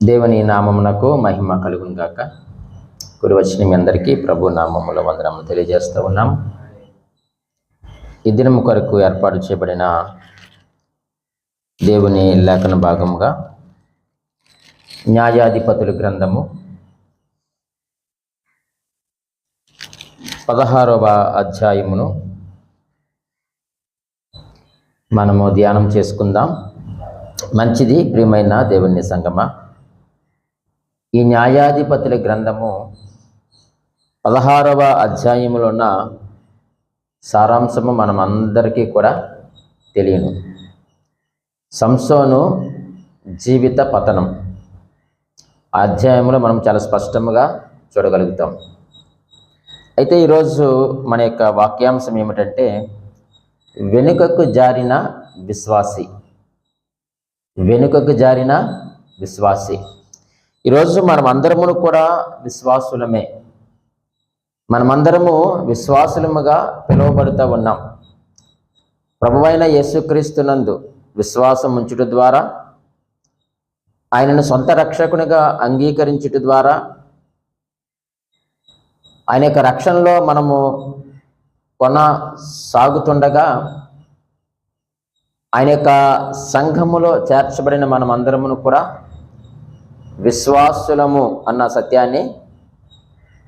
దేవుని నామమునకు మహిమ కలుగును గాక. కూడి వచ్చిన మీ అందరికీ ప్రభు నామములో వందనములు తెలియజేస్తూ ఉన్నాం. ఈ దినము కొరకు ఏర్పాటు చేయబడిన దేవుని లేఖన భాగముగా న్యాయాధిపతుల గ్రంథము 16వ అధ్యాయమును మనము ధ్యానం చేసుకుందాం. మంచిది ప్రియమైన దేవుని సంగమా, ఈ న్యాయాధిపతుల గ్రంథము 16వ అధ్యాయములో ఉన్న సారాంశము మనం అందరికీ కూడా తెలియను. సంసోను జీవిత పతనం ఆ అధ్యాయంలో మనం చాలా స్పష్టంగా చూడగలుగుతాం. అయితే ఈరోజు మన యొక్క వాక్యాంశం ఏమిటంటే, వెనుకకు జారిన విశ్వాసి. వెనుకకు జారిన విశ్వాసి. ఈరోజు మనమందరము కూడా విశ్వాసులమే. మనమందరము విశ్వాసులముగా పిలువబడుతూ ఉన్నాం. ప్రభువైన యేసుక్రీస్తునందు విశ్వాసం ఉంచుట ద్వారా, ఆయనను సొంత రక్షకునిగా అంగీకరించుట ద్వారా, ఆయన యొక్క రక్షణలో మనము కొనసాగుతుండగా, ఆయన యొక్క సంఘములో చేర్చబడిన మనమందరమును కూడా విశ్వాసులము అన్న సత్యాన్ని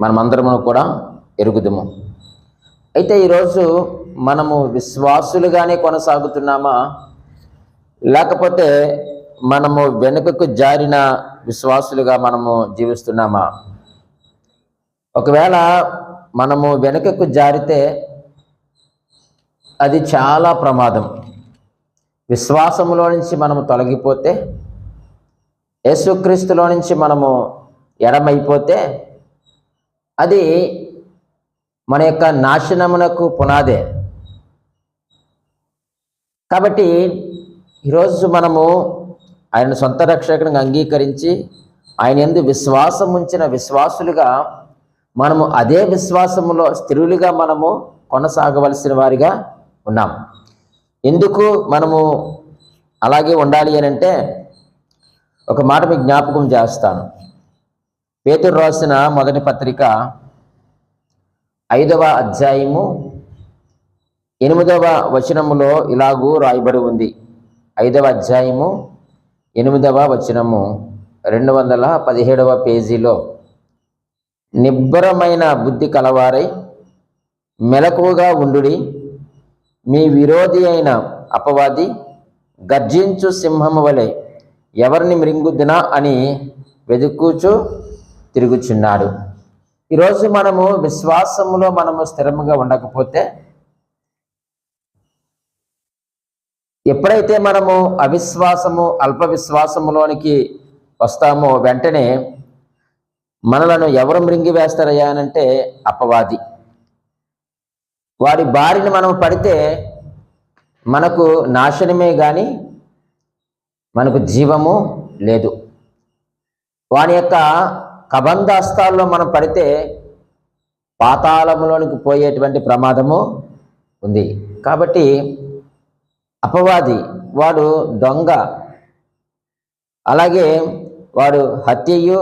మనమందరము కూడా ఎరుగుదుము. అయితే ఈరోజు మనము విశ్వాసులుగానే కొనసాగుతున్నామా, లేకపోతే మనము వెనుకకు జారిన విశ్వాసులుగా మనము జీవిస్తున్నామా? ఒకవేళ మనము వెనుకకు జారితే అది చాలా ప్రమాదం. విశ్వాసములో నుంచి మనము తొలగిపోతే, యేసుక్రీస్తులో నుంచి మనము ఎడమైపోతే, అది మన యొక్క నాశనమునకు పునాదే. కాబట్టి ఈరోజు మనము ఆయన సొంత రక్షకునిగా అంగీకరించి ఆయన యందు విశ్వాసం ఉంచిన విశ్వాసులుగా మనము అదే విశ్వాసములో స్థిరులుగా మనము కొనసాగవలసిన వారిగా ఉన్నాం. ఎందుకు మనము అలాగే ఉండాలి అని అంటే, ఒక మాట మీకు జ్ఞాపకం చేస్తాను. పేతురు రాసిన మొదటి పత్రిక 5వ అధ్యాయము 8వ వచనములో ఇలాగూ రాయబడి ఉంది. 5వ అధ్యాయము 8వ వచనము 217వ పేజీలో, నిబ్బరమైన బుద్ధి కలవారై మెలకువగా ఉండుడి, మీ విరోధి అయిన అపవాది గర్జించు సింహము వలె ఎవరిని మృంగుద్దునా అని వెతుకుచూ తిరుగుచున్నాడు. ఈరోజు మనము విశ్వాసములో మనము స్థిరముగా ఉండకపోతే, ఎప్పుడైతే మనము అవిశ్వాసము అల్ప విశ్వాసములోనికి వస్తామో వెంటనే మనలను ఎవరు మృంగి వేస్తారయ్యా అనంటే అపవాది. వాడి బారిన మనం పడితే మనకు నాశనమే కానీ మనకు జీవము లేదు. వాని యొక్క కబంధాస్తాల్లో మనం పడితే పాతాళములోనికి పోయేటువంటి ప్రమాదము ఉంది. కాబట్టి అపవాది వాడు దొంగ, అలాగే వాడు హత్యయు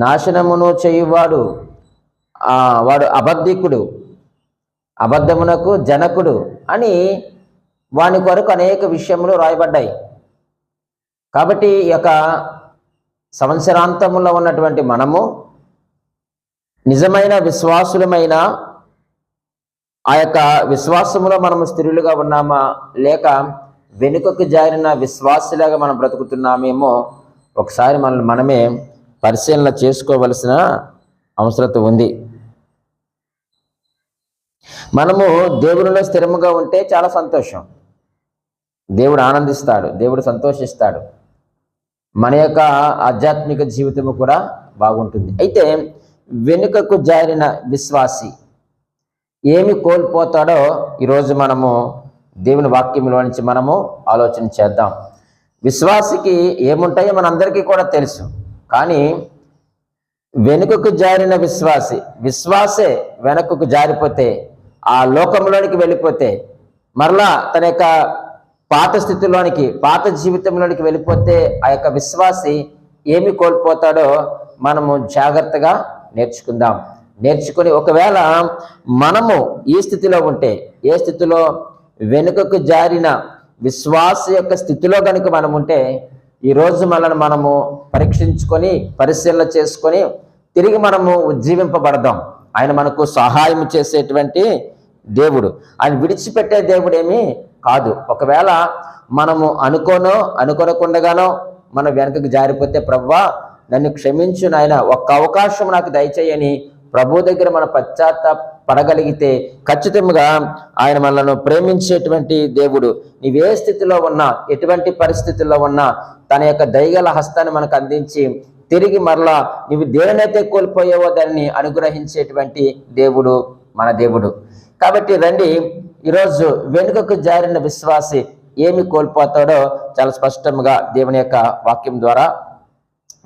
నాశనమును చేయువాడు, వాడు అబద్ధికుడు, అబద్ధమునకు జనకుడు అని వాని కొరకు అనేక విషయములు రాయబడ్డాయి. కాబట్టి ఈ యొక్క సంవత్సరాంతములో ఉన్నటువంటి మనము నిజమైన విశ్వాసులమైన ఆ యొక్క విశ్వాసములో మనము స్థిరులుగా ఉన్నామా, లేక వెనుకకు జారిన విశ్వాసులుగా మనం బ్రతుకుతున్నామేమో ఒకసారి మనమే పరిశీలన చేసుకోవలసిన అవసరం ఉంది. మనము దేవునిలో స్థిరముగా ఉంటే చాలా సంతోషం. దేవుడు ఆనందిస్తాడు, దేవుడు సంతోషిస్తాడు, మన యొక్క ఆధ్యాత్మిక జీవితము కూడా బాగుంటుంది. అయితే వెనుకకు జారిన విశ్వాసి ఏమి కోల్పోతాడో ఈరోజు మనము దేవుని వాక్యంలో నుంచి మనము ఆలోచన చేద్దాం. విశ్వాసికి ఏముంటాయో మనందరికీ కూడా తెలుసు. కానీ వెనుకకు జారిన విశ్వాసే వెనుకకు జారిపోతే, ఆ లోకంలోనికి వెళ్ళిపోతే, మరలా తన యొక్క పాత స్థితిలోనికి, పాత జీవితంలోనికి వెళ్ళిపోతే ఆ యొక్క విశ్వాసి ఏమి కోల్పోతాడో మనము జాగ్రత్తగా నేర్చుకుందాం. నేర్చుకొని ఒకవేళ మనము ఈ స్థితిలో ఉంటే, ఏ స్థితిలో, వెనుకకు జారిన విశ్వాస యొక్క స్థితిలో కనుక మనం ఉంటే, ఈరోజు మనల్ని మనము పరీక్షించుకొని పరిశీలన చేసుకొని తిరిగి మనము ఉజ్జీవింపబడదాం. ఆయన మనకు సహాయం చేసేటువంటి దేవుడు, ఆయన విడిచిపెట్టే దేవుడేమీ కాదు. ఒకవేళ మనము అనుకోనకుండగానో మనం వెనకకు జారిపోతే, ప్రభువా నన్ను క్షమించు నాయన, ఒక్క అవకాశం నాకు దయచేయని ప్రభు దగ్గర మన పశ్చాత్తాపడగలిగితే ఖచ్చితంగా ఆయన మనలను ప్రేమించేటువంటి దేవుడు. నీవే స్థితిలో ఉన్నా, ఎటువంటి పరిస్థితుల్లో ఉన్నా తన యొక్క దయగల హస్తాన్ని మనకు అందించి తిరిగి మరలా నీవు దేనినైతే కోల్పోయావో దాన్ని అనుగ్రహించేటువంటి దేవుడు మన దేవుడు. కాబట్టి రండి, ఈరోజు వెనుకకు జారిన విశ్వాసి ఏమి కోల్పోతాడో చాలా స్పష్టంగా దేవుని యొక్క వాక్యం ద్వారా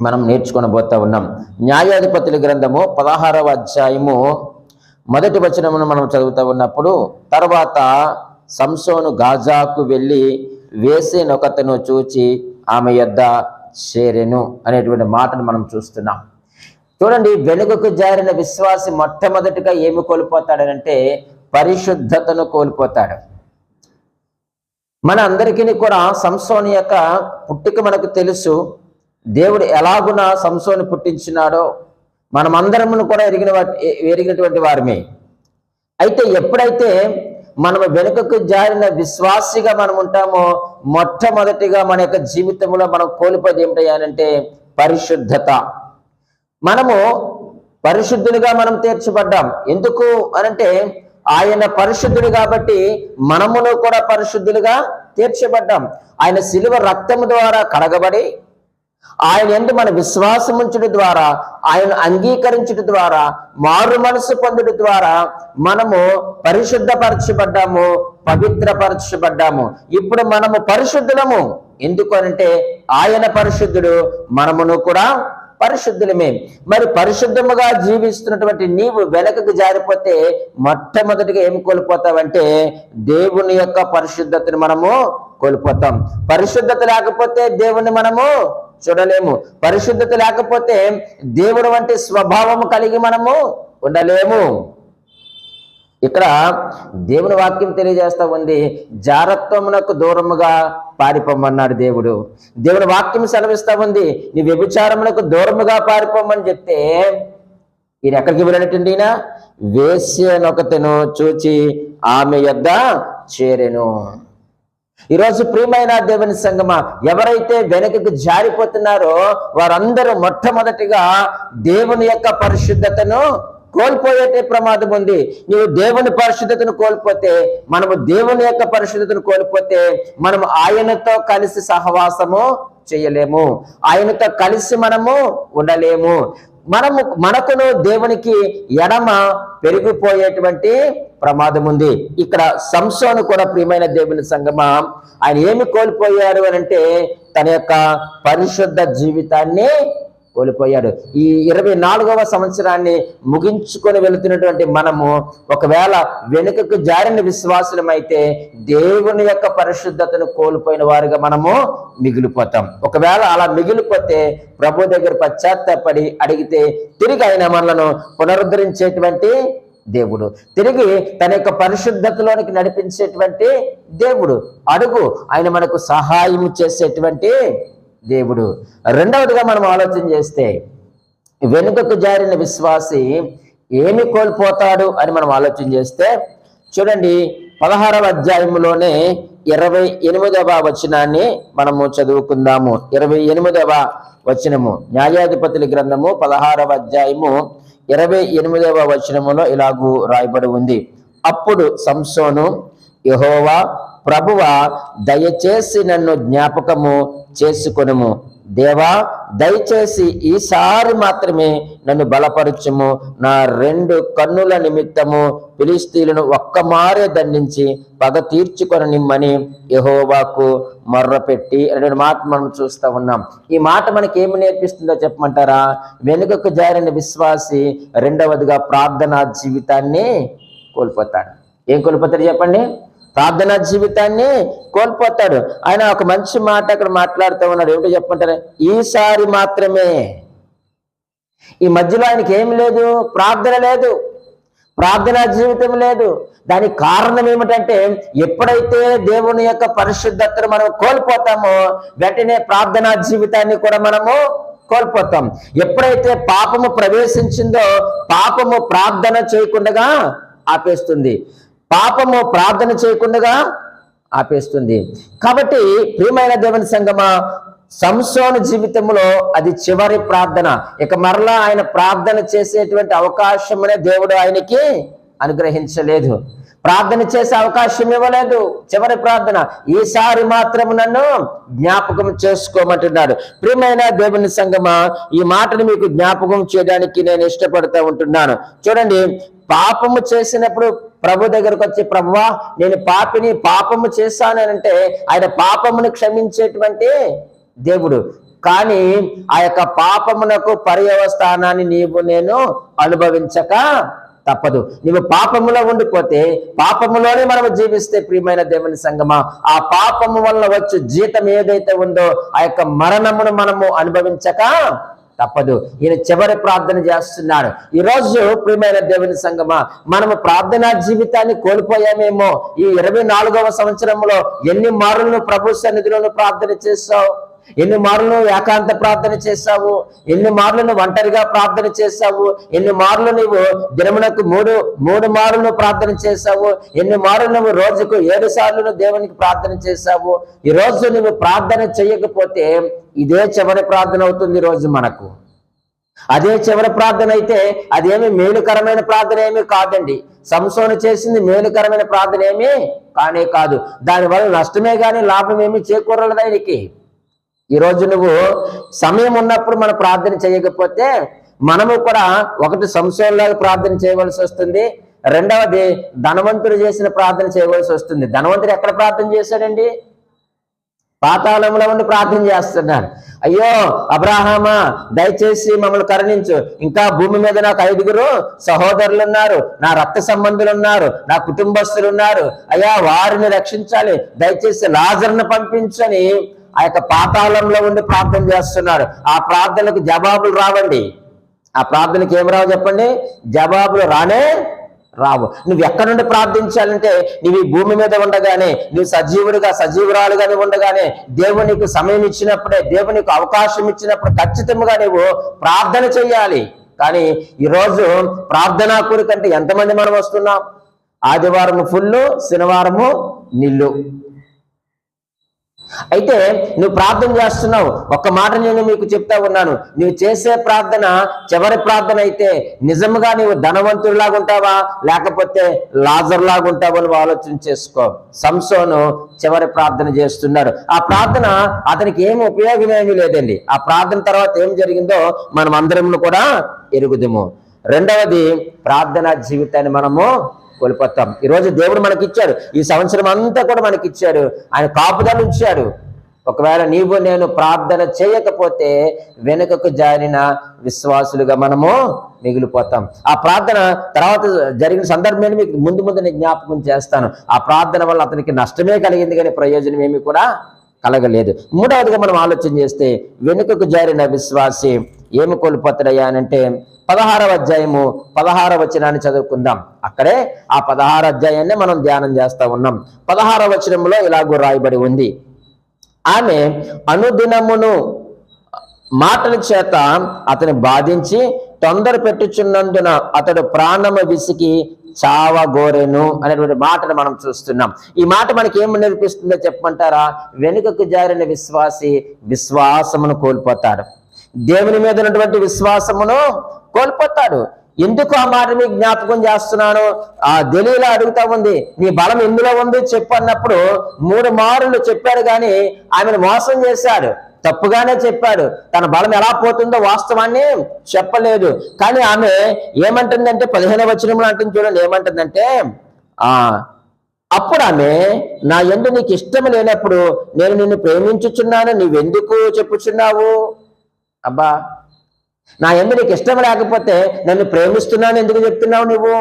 మనం నేర్చుకొనబోతా ఉన్నాం. న్యాయాధిపతుల గ్రంథము 16వ అధ్యాయము 1వ వచనమును మనం చదువుతూ ఉన్నప్పుడు, తర్వాత సంసోను గాజాకు వెళ్ళి వేశ్యనొకతను చూచి ఆమె యొద్ద చేరెను అనేటువంటి మాటను మనం చూస్తున్నాం. చూడండి, వెనుకకు జారిన విశ్వాసి మొట్టమొదటిగా ఏమి కోల్పోతాడనంటే పరిశుద్ధతను కోల్పోతాడు. మన అందరికీ కూడా సంసోను యొక్క పుట్టుక మనకు తెలుసు. దేవుడు ఎలాగున సంసోను పుట్టించినాడో మనమందరము కూడా ఎరిగినటువంటి వారమే. అయితే ఎప్పుడైతే మనము వెనుకకు జారిన విశ్వాసిగా మనం ఉంటామో, మొట్టమొదటిగా మన యొక్క జీవితంలో మనం కోల్పోయేది ఏమిటంటే పరిశుద్ధత. మనము పరిశుద్ధులుగా మనం తీర్చబడ్డాం. ఎందుకు అనంటే ఆయన పరిశుద్ధుడు కాబట్టి మనమును కూడా పరిశుద్ధులుగా తీర్చబడ్డాం. ఆయన శిలువ రక్తము ద్వారా కడగబడి, ఆయన యందు మన విశ్వాసముంచుట ద్వారా, ఆయన అంగీకరించుట ద్వారా, మారు మనసు పొందుట ద్వారా మనము పరిశుద్ధపరచబడ్డాము, పవిత్రపరచబడ్డాము. ఇప్పుడు మనము పరిశుద్ధులము. ఎందుకు అనంటే ఆయన పరిశుద్ధుడు, మనమును కూడా పరిశుద్ధులమే. మరి పరిశుద్ధముగా జీవిస్తున్నటువంటి నీవు వెనకకు జారిపోతే మొట్టమొదటిగా ఏమి కోల్పోతావంటే దేవుని యొక్క పరిశుద్ధతను మనము కోల్పోతాం. పరిశుద్ధత లేకపోతే దేవుని మనము చూడలేము. పరిశుద్ధత లేకపోతే దేవుడు వంటి స్వభావము కలిగి మనము ఉండలేము. ఇక్కడ దేవుని వాక్యం తెలియజేస్తా ఉంది, జారత్వమునకు దూరముగా పారిపోమన్నాడు దేవుడు. దేవుని వాక్యం సెలవిస్తా ఉంది, నీ వ్యభిచారమునకు దూరముగా పారిపోమని చెప్తే ఈయన ఎక్కడికి వెళ్ళినట్టుండి, ఈయన వేశ్యనొకతను చూచి ఆమె యొద్ద చేరెను. ఈరోజు ప్రియమైన దేవుని సంగమా, ఎవరైతే వెనకకు జారిపోతున్నారో వారందరూ మొట్టమొదటిగా దేవుని యొక్క పరిశుద్ధతను కోల్పోయేటే ప్రమాదం ఉంది. నీవు దేవుని పరిశుద్ధతను కోల్పోతే, మనము దేవుని యొక్క పరిశుద్ధతను కోల్పోతే మనము ఆయనతో కలిసి సహవాసము చేయలేము, ఆయనతో కలిసి మనము ఉండలేము. మనకును దేవునికి ఎడమ పెరిగిపోయేటువంటి ప్రమాదం ఉంది. ఇక్కడ సంసోను కూడా ప్రియమైన దేవుని సంగమా, ఆయన ఏమి కోల్పోయాడు అనంటే తన యొక్క పరిశుద్ధ జీవితాన్ని కోల్పోయాడు. ఈ 24వ సంవత్సరాన్ని ముగించుకొని వెళుతున్నటువంటి మనము ఒకవేళ వెనుకకు జారిన విశ్వాసులమైతే దేవుని యొక్క పరిశుద్ధతను కోల్పోయిన వారుగా మనము మిగిలిపోతాం. ఒకవేళ అలా మిగిలిపోతే ప్రభు దగ్గర పశ్చాత్తాపడి అడిగితే తిరిగి ఆయన మనలను పునరుద్ధరించేటువంటి దేవుడు, తిరిగి తన యొక్క పరిశుద్ధతలోనికి నడిపించేటువంటి దేవుడు. అడుగు, ఆయన మనకు సహాయం చేసేటువంటి దేవుడు. రెండవదిగా మనం ఆలోచన చేస్తే వెనుకకు జారిన విశ్వాసి ఏమి కోల్పోతాడు అని మనం ఆలోచన చేస్తే, చూడండి 16వ అధ్యాయంలోనే 28వ వచనాన్ని మనము చదువుకుందాము. 28వ వచనము, న్యాయాధిపతుల గ్రంథము 16వ అధ్యాయము 28వ వచనములో ఇలాగూ రాయబడి ఉంది. అప్పుడు సంసోను, యెహోవా ప్రభువా దయచేసి నన్ను జ్ఞాపకము చేసుకొనుము, దేవా దయచేసి ఈసారి మాత్రమే నన్ను బలపరచుము, నా 2 కన్నుల నిమిత్తము ఫిలిష్తీయులను ఒక్కమారే దండించి పగ తీర్చుకొననిమ్మని యెహోవాకు మొర్రపెట్టి అనే మాట మనం చూస్తూ ఉన్నాం. ఈ మాట మనకి ఏమి నేర్పిస్తుందో చెప్పమంటారా? వెనుకకు జారిన విశ్వాసి రెండవదిగా ప్రార్థనా జీవితాన్ని కోల్పోతాడు. ఏం కోల్పోతాడు చెప్పండి? ప్రార్థనా జీవితాన్ని కోల్పోతాడు. ఆయన ఒక మంచి మాట అక్కడ మాట్లాడుతూ ఉన్నాడు. ఏమిటో చెప్పంటారు? ఈసారి మాత్రమే. ఈ మధ్యలో ఆయనకి ఏం లేదు, ప్రార్థన లేదు, ప్రార్థనా జీవితం లేదు. దానికి కారణం ఏమిటంటే ఎప్పుడైతే దేవుని యొక్క పరిశుద్ధతను మనం కోల్పోతామో వెంటనే ప్రార్థనా జీవితాన్ని కూడా మనము కోల్పోతాం. ఎప్పుడైతే పాపము ప్రవేశించిందో పాపము ప్రార్థన చేయకుండా ఆపేస్తుంది, పాపము ప్రార్థన చేయకుండా ఆపేస్తుంది. కాబట్టి ప్రియమైన దేవుని సంగమా, సంసోను జీవితంలో అది చివరి ప్రార్థన. ఇక మరలా ఆయన ప్రార్థన చేసేటువంటి అవకాశమునే దేవుడు ఆయనకి అనుగ్రహించలేదు, ప్రార్థన చేసే అవకాశం ఇవ్వలేదు. చివరి ప్రార్థన, ఈసారి మాత్రం నన్ను జ్ఞాపకం చేసుకోమంటున్నాడు. ప్రియమైన దేవుని సంగమా, ఈ మాటను మీకు జ్ఞాపకం చేయడానికి నేను ఇష్టపడుతూ ఉంటున్నాను. చూడండి, పాపము చేసినప్పుడు ప్రభు దగ్గరకు వచ్చి, ప్రభువా నేను పాపిని, పాపము చేశానంటే ఆయన పాపమును క్షమించేటువంటి దేవుడు. కానీ ఆ యొక్క పాపమునకు పర్యవస్థానాన్ని నీవు నేను అనుభవించక తప్పదు. నీవు పాపములో ఉండిపోతే, పాపములోనే మనము జీవిస్తే ప్రియమైన దేవుని సంగమా, ఆ పాపము వల్ల వచ్చే జీతం ఏదైతే ఉందో ఆ యొక్క మరణమును మనము అనుభవించక తప్పదు. ఈయన చివరి ప్రార్థన చేస్తున్నాడు. ఈరోజు ప్రియమైన దేవుని సంగమా, మనము ప్రార్థనా జీవితాన్ని కోల్పోయామేమో. ఈ 24వ సంవత్సరంలో ఎన్ని మారులను ప్రభు సన్నిధిలోను ప్రార్థన చేస్తావు, ఎన్ని మార్లు ఏకాంత ప్రార్థన చేశావు, ఎన్ని మార్లు నువ్వు ఒంటరిగా ప్రార్థన చేశావు, ఎన్ని మార్లు నువ్వు దినమునకు మూడు మార్లు ప్రార్థన చేశావు, ఎన్ని మార్లు నువ్వు రోజుకు 7 సార్లు దేవునికి ప్రార్థన చేశావు. ఈ రోజు నువ్వు ప్రార్థన చేయకపోతే ఇదే చివరి ప్రార్థన అవుతుంది రోజు మనకు. అదే చివరి ప్రార్థన అయితే అదేమి మేలుకరమైన ప్రార్థన ఏమీ కాదండి. సంసోను చేసింది మేలుకరమైన ప్రార్థన ఏమీ కానే కాదు. దానివల్ల నష్టమే కానీ లాభం ఏమీ చేకూరలేదు ఆయనకి. ఈరోజు నువ్వు సమయం ఉన్నప్పుడు మనం ప్రార్థన చేయకపోతే మనము కూడా ఒకటి సంశయంలాగా ప్రార్థన చేయవలసి వస్తుంది, రెండవది ధనవంతుడు చేసిన ప్రార్థన చేయవలసి వస్తుంది. ధనవంతుడు ఎక్కడ ప్రార్థన చేశాడండి? పాతాళంలో ఉండి ప్రార్థన చేస్తున్నాడు. అయ్యో అబ్రాహామా, దయచేసి మమ్మల్ని కరుణించు, ఇంకా భూమి మీద నాకు 5 సహోదరులు ఉన్నారు, నా రక్త సంబంధులు ఉన్నారు, నా కుటుంబస్తులు ఉన్నారు, అయ్యా వారిని రక్షించాలి, దయచేసి లాజరును పంపించని ఆ యొక్క పాతాళంలో ఉండి ప్రార్థన చేస్తున్నాడు. ఆ ప్రార్థనకు జవాబులు రావండి. ఆ ప్రార్థనకి ఏం రావు చెప్పండి? జవాబులు రానే రావు. నువ్వు ఎక్కడి నుండి ప్రార్థించాలంటే నువ్వు ఈ భూమి మీద ఉండగానే, నువ్వు సజీవురాలుగానే ఉండగానే, దేవునికి సమయం ఇచ్చినప్పుడే, దేవునికి అవకాశం ఇచ్చినప్పుడు ఖచ్చితంగా నువ్వు ప్రార్థన చెయ్యాలి. కానీ ఈరోజు ప్రార్థనా కోరికంటే ఎంతమంది మనం వస్తున్నాం? ఆదివారము ఫుల్లు, శనివారము నిల్లు. అయితే నువ్వు ప్రార్థన చేస్తున్నావు. ఒక్క మాట నేను మీకు చెప్తా ఉన్నాను, నువ్వు చేసే ప్రార్థన చివరి ప్రార్థన అయితే నిజంగా నువ్వు ధనవంతుడిలాగా ఉంటావా లేకపోతే లాజర్లాగా ఉంటావా నువ్వు ఆలోచన చేసుకో. సంసోను చివరి ప్రార్థన చేస్తున్నాడు. ఆ ప్రార్థన అతనికి ఏమి ఉపయోగం ఏమీ లేదండి. ఆ ప్రార్థన తర్వాత ఏం జరిగిందో మనం అందరం కూడా ఎరుగుదము. రెండవది, ప్రార్థనా జీవితాన్ని మనము కోల్పోతాం. ఈరోజు దేవుడు మనకిచ్చాడు, ఈ సంవత్సరం అంతా కూడా మనకిచ్చాడు, ఆయన కాపుదల ఉంచాడు. ఒకవేళ నీవు నేను ప్రార్థన చేయకపోతే వెనుకకు జారిన విశ్వాసులుగా మనము మిగిలిపోతాం. ఆ ప్రార్థన తర్వాత జరిగిన సందర్భాన్ని మీకు ముందు నేను జ్ఞాపకం చేస్తాను. ఆ ప్రార్థన వల్ల అతనికి నష్టమే కలిగింది కానీ ప్రయోజనం ఏమి కూడా కలగలేదు. మూడవదిగా మనం ఆలోచన చేస్తే వెనుకకు జారిన విశ్వాసి ఏమి కోల్పోతాడయ్యా అంటే 16వ అధ్యాయము 16వ వచనాన్ని చదువుకుందాం. అక్కడే ఆ 16వ అధ్యాయాన్ని మనం ధ్యానం చేస్తా ఉన్నాం. 16వ వచనంలో ఇలాగూ రాయబడి ఉంది, ఆమె అనుదినమును మాటల చేత అతని బాధించి తొందర పెట్టుచున్నందున అతడు ప్రాణము విసికి చావగోరెను అనేటువంటి మాటను మనం చూస్తున్నాం. ఈ మాట మనకి ఏం నేర్పిస్తుందో చెప్పమంటారా? వెనుకకు జారిన విశ్వాసి విశ్వాసమును కోల్పోతాడు, దేవుని మీద ఉన్నటువంటి విశ్వాసమును కోల్పోతాడు. ఎందుకు ఆ మాట మీకు జ్ఞాపకం చేస్తున్నాను? ఆ దెలీలా అడుగుతా ఉంది, నీ బలం ఎందులో ఉంది చెప్పు అన్నప్పుడు 3 మార్లు చెప్పాడు కానీ ఆమెను మోసం చేశాడు, తప్పుగానే చెప్పాడు. తన బలం ఎలా పోతుందో వాస్తవాన్ని చెప్పలేదు. కానీ ఆమె ఏమంటుందంటే 15వ వచనంలో అంటుంది చూడండి, ఏమంటుందంటే అప్పుడు ఆమె, నా యందు నీకు ఇష్టం లేనప్పుడు నేను నిన్ను ప్రేమించుచున్నాను, నీవెందుకు చెప్పుచున్నావు? అబ్బా, నా యందు నీకు ఇష్టం లేకపోతే నన్ను ప్రేమిస్తున్నాను ఎందుకు చెప్తున్నావు? నువ్వు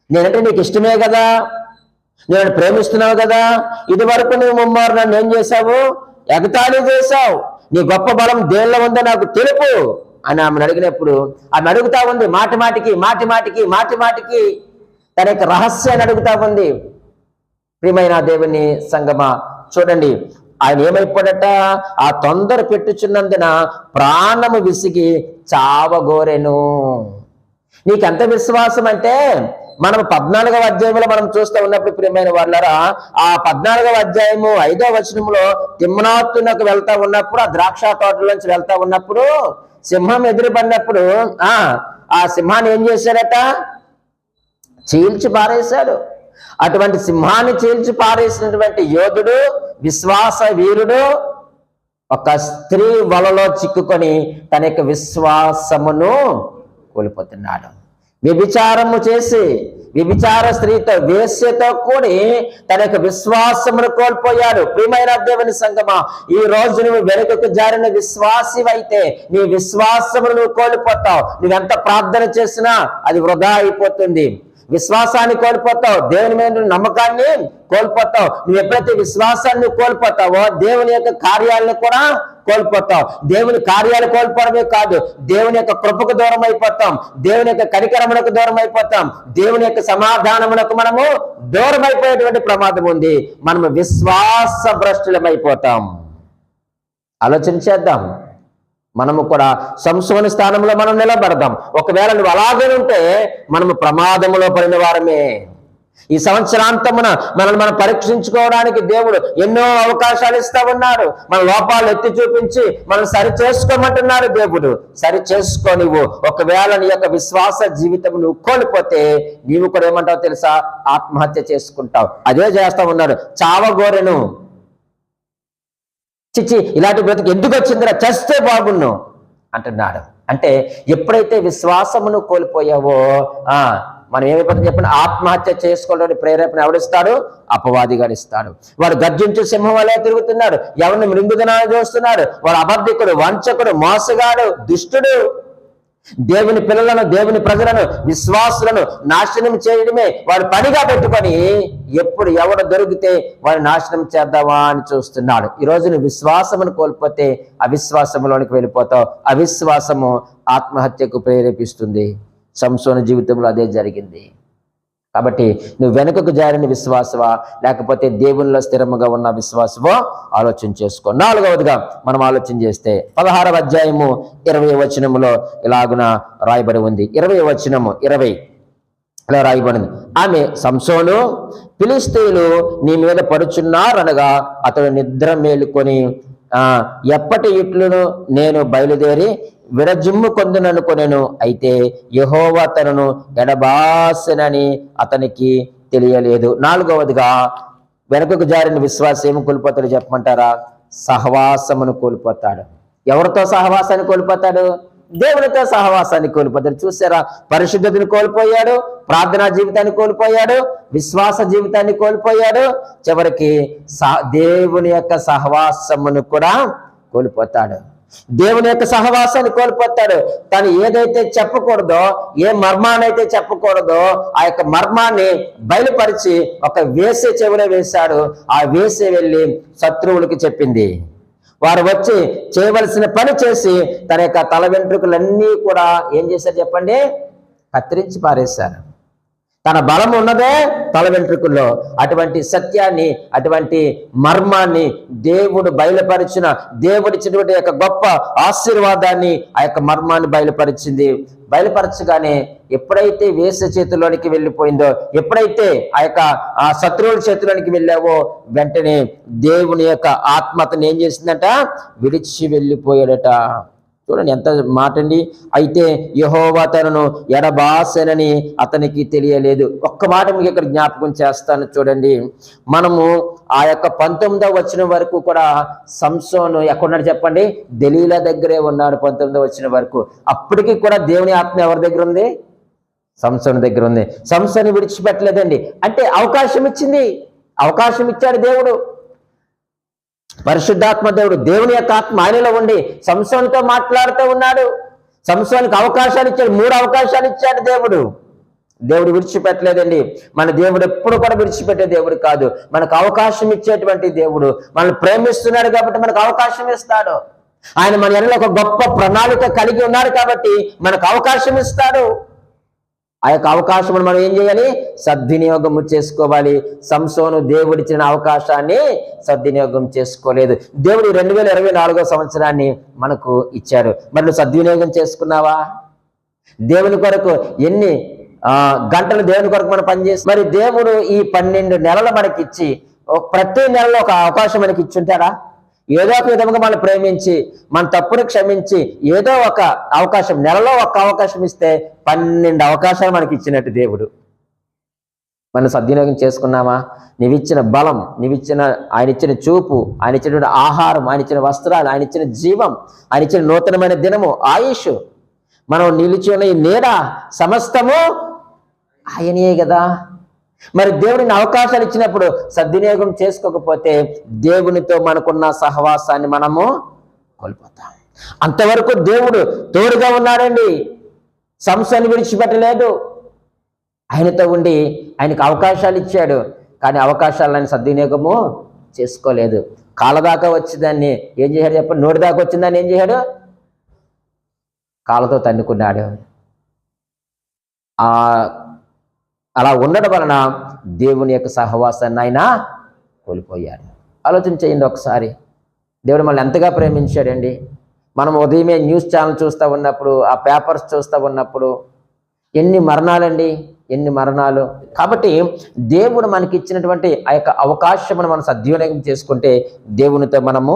నేనంటే నీకు ఇష్టమే కదా, నేను ప్రేమిస్తున్నావు కదా, ఇది వరకు నువ్వు ముమ్మారు నన్ను ఏం చేశావు, ఎగతాళి చేశావు, నీ గొప్ప బలం దేనిలో ఉందో నాకు తెలుపు అని ఆమెను అడిగినప్పుడు ఆమె అడుగుతా ఉంది, మాటి మాటికి తన యొక్క రహస్యాన్ని అడుగుతా ఉంది. ప్రియమైన దేవుని సంగమా చూడండి, ఆయన ఏమైపోడట, ఆ తొందర పెట్టుచున్నందున ప్రాణము విసిగి చావగోరెను. నీకెంత విశ్వాసం అంటే మనం 14వ అధ్యాయంలో మనం చూస్తూ ఉన్నప్పుడు ప్రియమైన వాళ్ళరా, ఆ 14వ అధ్యాయము 5వ వచనంలో తిమ్నాతునకు వెళ్తా ఉన్నప్పుడు, ఆ ద్రాక్ష తోటలోంచి వెళ్తా ఉన్నప్పుడు సింహం ఎదురుపడినప్పుడు ఆ సింహాన్ని ఏం చేశాడట, చీల్చి పారేశాడు. అటువంటి సింహాన్ని చీల్చి పారేసినటువంటి యోధుడు, విశ్వాస వీరుడు ఒక స్త్రీ వలలో చిక్కుకొని తన యొక్క విశ్వాసమును కోల్పోతున్నాడు. వ్యభిచారము చేసి వ్యభిచార స్త్రీతో, వేశ్యతో కూడి తన యొక్క విశ్వాసమును కోల్పోయాడు. ప్రియమైన దేవుని సంగమా, ఈ రోజు నువ్వు వెనుకకు జారిన విశ్వాసివైతే నీ విశ్వాసమును నువ్వు కోల్పోతావు. నువ్వెంత ప్రార్థన చేసినా అది వృధా అయిపోతుంది. విశ్వాసాన్ని కోల్పోతావు, దేవుని మీద నమ్మకాన్ని కోల్పోతావు. నువ్వు ఎప్పుడైతే విశ్వాసాన్ని కోల్పోతావో దేవుని యొక్క కార్యాలను కూడా కోల్పోతాం. దేవుని కార్యాలు కోల్పోవడమే కాదు, దేవుని యొక్క కృపకు దూరం అయిపోతాం, దేవుని యొక్క కనికరమునకు దూరం అయిపోతాం, దేవుని యొక్క సమాధానమునకు మనము దూరం అయిపోయేటువంటి ప్రమాదం ఉంది. మనము విశ్వాస భ్రష్టులమైపోతాం. ఆలోచన చేద్దాం. మనము కూడా సంసోని స్థానంలో మనం నిలబడదాం. ఒకవేళ నువ్వు అలాగే ఉంటే మనము ప్రమాదములో పడిన వారమే. ఈ సంవత్సరాంతమున మనల్ని మనం పరీక్షించుకోవడానికి దేవుడు ఎన్నో అవకాశాలు ఇస్తా ఉన్నాడు. మన లోపాలు ఎత్తి చూపించి మనం సరి చేసుకోమంటున్నాడు దేవుడు. సరి చేసుకో. నువ్వు ఒకవేళ నీ యొక్క విశ్వాస జీవితం నువ్వు కోల్పోతే నీవు కూడా ఏమంటావు తెలుసా, ఆత్మహత్య చేసుకుంటావు. అదే చేస్తా ఉన్నాడు. చావగోరెను, చిచ్చి ఇలాంటి బ్రతికి ఎందుకు వచ్చిందిరా, చేస్తే బాగున్ను అంటున్నాడు. అంటే ఎప్పుడైతే విశ్వాసమును కోల్పోయావో మనం ఏమైపోతుంది చెప్పండి, ఆత్మహత్య చేసుకోవాలని ప్రేరేపణ ఎవడిస్తాడు, అపవాదిగాడు ఇస్తాడు. వాడు గర్జించు సింహం వలె తిరుగుతున్నాడు, ఎవరిని మృంగుదనాన్ని చూస్తున్నాడు. వాడు అబద్ధికుడు, వంచకుడు, మోసగాడు, దుష్టుడు. దేవుని పిల్లలను, దేవుని ప్రజలను, విశ్వాసులను నాశనం చేయడమే వాడు పనిగా పెట్టుకొని ఎప్పుడు ఎవడు దొరికితే వాడిని నాశనం చేద్దామా అని చూస్తున్నాడు. ఈరోజు నువ్వు విశ్వాసమును కోల్పోతే అవిశ్వాసంలోనికి వెళ్ళిపోతావు. అవిశ్వాసము ఆత్మహత్యకు ప్రేరేపిస్తుంది. సంసోను జీవితంలో అదే జరిగింది. కాబట్టి నువ్వు వెనుకకు జారిన విశ్వాసవా లేకపోతే దేవునిలో స్థిరముగా ఉన్న విశ్వాసవో ఆలోచన చేసుకో. 4వదిగా మనం ఆలోచన చేస్తే 16వ అధ్యాయము 20వ వచనములో ఇలాగున రాయబడి ఉంది. 20వ వచనము 20 ఇలా రాయబడింది. ఆమె సంసోను, ఫిలిష్తీయులు నీ మీద పడుచున్నారనగా అతడు నిద్ర మేలుకొని ఎప్పటి ఇట్లును నేను బయలుదేరి విరజిమ్ము కొందుననుకొనెను. అయితే యెహోవా తనను ఎడబాసెనని అతనికి తెలియలేదు. 4వదిగా వెనుకకు జారిన విశ్వాసం ఏమి కోల్పోతాడు చెప్పమంటారా, సహవాసమును కోల్పోతాడు. ఎవరితో సహవాసాన్ని కోల్పోతాడు, దేవునితో సహవాసాన్ని కోల్పోతాడు. చూసారా, పరిశుద్ధతను కోల్పోయాడు, ప్రార్థనా జీవితాన్ని కోల్పోయాడు, విశ్వాస జీవితాన్ని కోల్పోయాడు, చివరికి దేవుని యొక్క సహవాసమును కూడా కోల్పోతాడు. దేవుని యొక్క సహవాసాన్ని కోల్పోతాడు. తను ఏదైతే చెప్పకూడదో, ఏ మర్మానైతే చెప్పకూడదో ఆ యొక్క మర్మాన్ని బయలుపరిచి ఒక వేసే చెవిలో వేశాడు. ఆ వేసే వెళ్ళి శత్రువులకి చెప్పింది. వారు వచ్చి చేయవలసిన పని చేసి తన యొక్క తల వెంట్రుకలన్నీ కూడా ఏం చేశారు చెప్పండి, కత్తిరించి పారేశారు. తన బలం ఉన్నదే తల వెంట్రుకల్లో. అటువంటి సత్యాన్ని, అటువంటి మర్మాన్ని దేవుడు బయలుపరిచిన, దేవుడిచ్చినటువంటి యొక్క గొప్ప ఆశీర్వాదాన్ని ఆ యొక్క మర్మాన్ని బయలుపరచగానే ఎప్పుడైతే వేసే చేతిలోనికి వెళ్ళిపోయిందో, ఎప్పుడైతే ఆ శత్రువుల చేతిలోనికి వెళ్ళావో వెంటనే దేవుని యొక్క ఆత్మతను ఏం చేసిందట, విడిచి వెళ్ళిపోయాడట. చూడండి ఎంత మాట అండి. అయితే యెహోవా తనను ఎడబాసెనని అతనికి తెలియలేదు. ఒక్క మాట మీకు ఇక్కడ జ్ఞాపకం చేస్తాను చూడండి. మనము ఆ యొక్క 19వ వచనం వరకు కూడా సంసోను ఎక్కడున్నాడు చెప్పండి, దెలీలా దగ్గరే ఉన్నాడు 19వ వచనం వరకు. అప్పటికి కూడా దేవుని ఆత్మ ఎవరి దగ్గర ఉంది, సంసోను దగ్గర ఉంది. సంసోను విడిచిపెట్టలేదండి. అంటే అవకాశం ఇచ్చింది, అవకాశం ఇచ్చాడు దేవుడు. పరిశుద్ధాత్మ దేవుడు, దేవుని యొక్క ఆత్మ ఆయనలో ఉండి సంసోనుతో మాట్లాడుతూ ఉన్నాడు. సంసోనుకి అవకాశాలు ఇచ్చాడు, 3 అవకాశాలు ఇచ్చాడు దేవుడు. దేవుడు విడిచిపెట్టలేదండి. మన దేవుడు ఎప్పుడు కూడా విడిచిపెట్టే దేవుడు కాదు. మనకు అవకాశం ఇచ్చేటువంటి దేవుడు. మనల్ని ప్రేమిస్తున్నాడు కాబట్టి మనకు అవకాశం ఇస్తాడు. ఆయన మన ఎడల ఒక గొప్ప ప్రణాళిక కలిగి ఉన్నాడు కాబట్టి మనకు అవకాశం ఇస్తాడు. ఆ యొక్క అవకాశం మనం ఏం చేయాలి? సద్వినియోగం చేసుకోవాలి. సంసోను దేవుడిచ్చిన అవకాశాన్ని సద్వినియోగం చేసుకోలేదు. దేవుడు 2024 సంవత్సరాన్ని మనకు ఇచ్చాడు. మరి నువ్వు సద్వినియోగం చేసుకున్నావా? దేవుని కొరకు ఎన్ని గంటలు దేవుని కొరకు మనం పనిచేసి, మరి దేవుడు ఈ 12 నెలలు మనకిచ్చి ప్రతి నెలలో ఒక అవకాశం మనకి ఇచ్చుంటాడా? ఏదో ఒక విధంగా మనం ప్రేమించి మన తప్పును క్షమించి ఏదో ఒక అవకాశం, నెలలో ఒక అవకాశం ఇస్తే 12 అవకాశాలు మనకి ఇచ్చినట్టు దేవుడు. మనం సద్వినియోగం చేసుకున్నామా? నీవిచ్చిన బలం, ఆయన ఇచ్చిన చూపు, ఆయన ఇచ్చినటువంటి ఆహారం, ఆయన ఇచ్చిన వస్త్రాలు, ఆయన ఇచ్చిన జీవం, ఆయన ఇచ్చిన నూతనమైన దినము, ఆయుష్, మనం నిలిచి ఉన్న ఈ నీడ సమస్తము ఆయనే కదా. మరి దేవుడిని అవకాశాలు ఇచ్చినప్పుడు సద్వినియోగం చేసుకోకపోతే దేవునితో మనకున్న సహవాసాన్ని మనము కోల్పోతాం. అంతవరకు దేవుడు తోడుగా ఉన్నాడండి. సంసోను విడిచిపెట్టలేదు. ఆయనతో ఉండి ఆయనకు అవకాశాలు ఇచ్చాడు. కానీ అవకాశాలను సద్వినియోగము చేసుకోలేదు. కాళ్ళ దాకా వచ్చిందాన్ని ఏం చేశాడు చెప్పండి? నోటి దాకా వచ్చిందాన్ని ఏం చేశాడు? కాళ్ళతో తన్నుకున్నాడు. అలా ఉండడం వలన దేవుని యొక్క సహవాసాన్ని ఆయన కోల్పోయాడు. ఆలోచన చేయండి ఒకసారి. దేవుడు మనల్ని ఎంతగా ప్రేమించాడండి. మనం ఉదయమే న్యూస్ ఛానల్ చూస్తూ ఉన్నప్పుడు, ఆ పేపర్స్ చూస్తూ ఉన్నప్పుడు ఎన్ని మరణాలండి, ఎన్ని మరణాలు. కాబట్టి దేవుడు మనకి ఇచ్చినటువంటి ఆ యొక్క అవకాశమును మనం సద్వినియోగం చేసుకుంటే దేవునితో మనము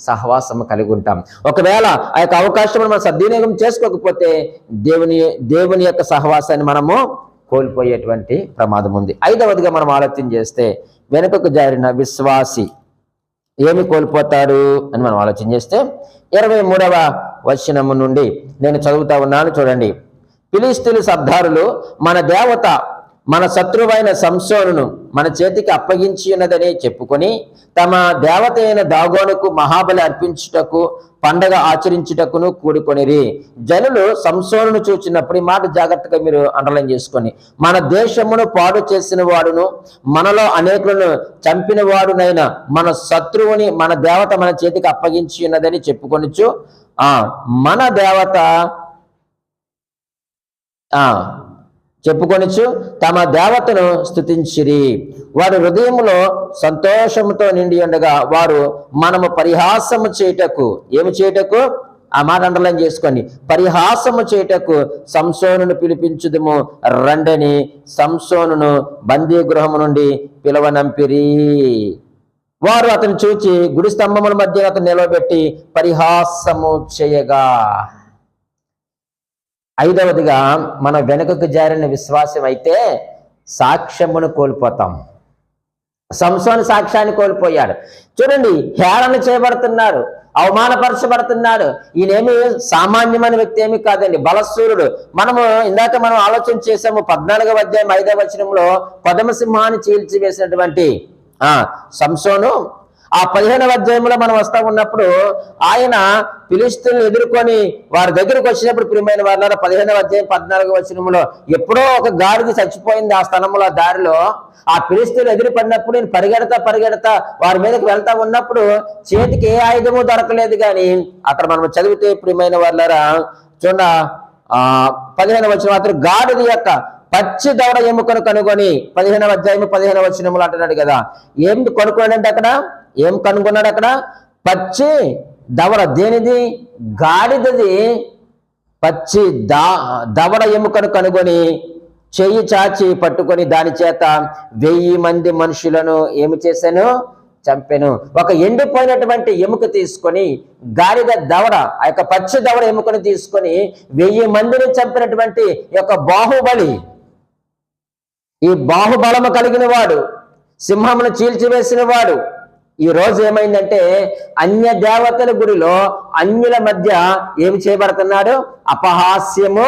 సహవాసం కలిగి ఉంటాం. ఒకవేళ ఆ యొక్క అవకాశమును మనం సద్వినియోగం చేసుకోకపోతే దేవుని యొక్క సహవాసాన్ని మనము కోల్పోయేటువంటి ప్రమాదం ఉంది. 5వదిగా మనం ఆలోచన చేస్తే వెనుకకు జారిన విశ్వాసి ఏమి కోల్పోతాడు అని మనం ఆలోచన చేస్తే 23వ వచనము నుండి నేను చదువుతా ఉన్నాను, చూడండి. ఫిలిష్తీయుల సర్దారులు మన దేవత మన శత్రువైన సంసోనును మన చేతికి అప్పగించి ఉన్నదని చెప్పుకొని తమ దేవత అయిన దాగోనుకు మహాబలి అర్పించుటకు పండగ ఆచరించుటకును కూడుకొనిరి. జనులు సంసోనును చూచినప్పుడు, ఈ మాట జాగ్రత్తగా మీరు అండర్లైన్ చేసుకొని, మన దేశమును పాడు చేసిన వాడును మనలో అనేకులను చంపిన వాడునైన మన శత్రువుని మన దేవత మన చేతికి అప్పగించి ఉన్నదని చెప్పుకొనుచు మన దేవత చెప్పుకొనిచు తమ దేవతను స్తుతించిరి. వారి హృదయంలో సంతోషముతో నిండి ఉండగా వారు మనము పరిహాసము చేయుటకు, ఏమి చేయుటకు? ఆ మాట అండర్లైన్ చేసుకోండి. పరిహాసము చేయుటకు సంసోనును పిలిపించుదుము రండని సంసోనును బందీ గృహము నుండి పిలవనంపిరి. వారు అతను చూచి గుడి స్తంభముల మధ్య అతను నిలవబెట్టి పరిహాసము చేయగా. 5వదిగా మన వెనుకకు జారిన విశ్వాసం అయితే సాక్ష్యమును కోల్పోతాం. సంసోను సాక్ష్యాన్ని కోల్పోయాడు. చూడండి, హేళన చేయబడుతున్నాడు, అవమానపరచబడుతున్నాడు. ఈయనేమి సామాన్యమైన వ్యక్తి ఏమి కాదండి, బలశూరుడు. మనం ఆలోచన చేసాము 14వ అధ్యాయం 5వ వచనంలో పదమసింహాన్ని చీల్చివేసినటువంటి సంసోను. ఆ 15వ అధ్యాయంలో మనం వస్తా ఉన్నప్పుడు ఆయన ఫిలిష్తీయులను ఎదుర్కొని వారి దగ్గరకు వచ్చినప్పుడు, ప్రియమైన వారులారా, 15వ అధ్యాయం 14వ వచనంలో ఎప్పుడో ఒక గాడిద చచ్చిపోయింది ఆ స్థలంలో, దారిలో. ఆ ఫిలిష్తీయులు ఎదురుపడినప్పుడు నేను పరిగెడతా వారి మీదకి వెళ్తా ఉన్నప్పుడు చేతికి ఏ ఆయుధము దొరకలేదు. కానీ అక్కడ మనం చదివితే, ప్రియమైన వారులారా, చూడ 15వ వచనం, అతను గాడిద యొక్క పచ్చి దవడ ఎముకను కనుగొని, 15వ అధ్యాయం 15వ వచనంలో అంటున్నాడు కదా. ఏం కొనుక్కున్నాడంటే అక్కడ, ఏం కనుగొన్నాడు అక్కడ? పచ్చి దవడ. దేనిది? గాడిదది పచ్చి దవడ ఎముకను కనుగొని చెయ్యి చాచి పట్టుకొని దాని చేత 1000 మంది మనుషులను ఏమి చేశాను? చంపెను. ఒక ఎండిపోయినటువంటి ఎముక తీసుకొని, గాడిద దవడ, ఆ యొక్క పచ్చి దవడ ఎముకను తీసుకొని 1000 మందిని చంపినటువంటి యొక్క బాహుబలి, ఈ బాహుబలము కలిగిన వాడు, సింహమును చీల్చివేసిన వాడు, ఈ రోజు ఏమైందంటే అన్య దేవతల గుడిలో అన్యుల మధ్య ఏమి చేయబడుతున్నాడు? అపహాస్యము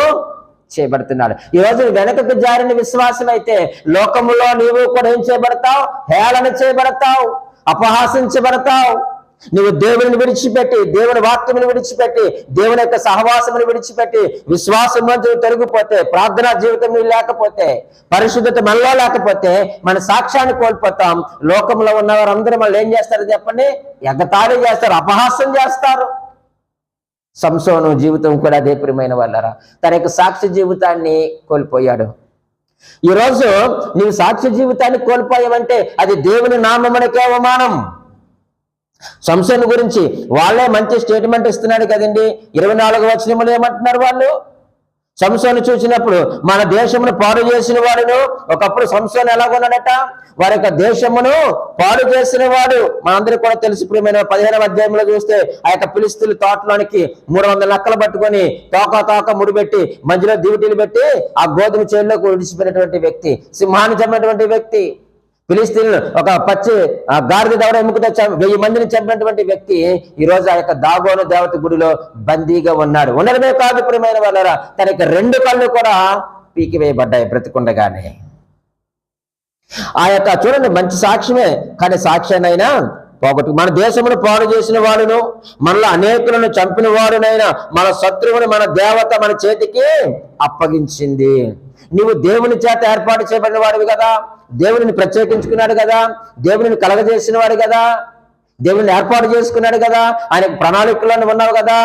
చేయబడుతున్నాడు. ఈ రోజు వెనకకు జారిన విశ్వాసం అయితే లోకములో నీవు కూడా ఏం చేయబడతావు? హేళన చేయబడతావు, అపహాసించబడతావు. నువ్వు దేవుని విడిచిపెట్టి, దేవుని వాక్యమును విడిచిపెట్టి, దేవుని యొక్క సహవాసమును విడిచిపెట్టి, విశ్వాసం తొలగిపోతే, ప్రార్థనా జీవితం లేకపోతే, పరిశుద్ధత మనలో లేకపోతే మన సాక్ష్యాన్ని కోల్పోతాం. లోకంలో ఉన్నవారందరూ మళ్ళీ ఏం చేస్తారు చెప్పండి? ఎగతాళి చేస్తారు, అపహాస్యం చేస్తారు. సంసోను జీవితం కూడా అదే ప్రియమైన వాళ్ళరా, తన యొక్క సాక్ష్య జీవితాన్ని కోల్పోయాడు. ఈరోజు నీవు సాక్ష్య జీవితాన్ని కోల్పోయావంటే అది దేవుని నామమునకే అవమానం. సంసోను గురించి వాళ్ళే మంచి స్టేట్మెంట్ ఇస్తున్నాడు కదండి. 24వ వచనములు ఏమంటున్నారు వాళ్ళు? సంసోను చూసినప్పుడు మన దేశమును పాడు చేసిన వాడును. ఒకప్పుడు సంసోను ఎలాగొన్నాడట? వారి యొక్క దేశమును పాడు చేసిన వాడు. మనందరికీ కూడా తెలుసు ప్రియమైన 15వ అధ్యాయంలో చూస్తే ఆ యొక్క ఫిలిష్తీయుల తోటలోనికి 300 నక్కలు పట్టుకొని తోక ముడిపెట్టి మధ్యలో దివిటీలు పెట్టి ఆ గోధుమ చేనులోకి విడిచిపోయినటువంటి వ్యక్తి, సింహాన్ని చంపినటువంటి వ్యక్తి, ఫిలిష్తీయులను ఒక పచ్చి గాడిద దవడ ఎముకతో 1000 మందిని చంపినటువంటి వ్యక్తి ఈరోజు ఆ యొక్క దాగోను దేవత గుడిలో బందీగా ఉన్నాడు. ఉండడమే కాదు ప్రియమైన వాళ్ళరా, తన యొక్క 2 కళ్ళు కూడా పీకివేయబడ్డాయి బ్రతికుండగానే. ఆ యొక్క చూడండి, మంచి సాక్ష్యమే, కానీ సాక్ష్యాన్నైనా పోగొట్టు. మన దేశమును పాడు చేసిన వాడును, మనలో అనేకులను చంపిన వాడునైనా మన శత్రువుని మన దేవత మన చేతికి అప్పగించింది. నీవు దేవుని చేత ఏర్పాటు చేయబడిన వాడివి కదా, దేవుడిని ప్రత్యేకించుకున్నాడు కదా, దేవుడిని కలగజేసిన వాడు కదా, దేవుడిని ఏర్పాటు చేసుకున్నాడు కదా, ఆయన ప్రణాళికలను ఉన్నావు కదా,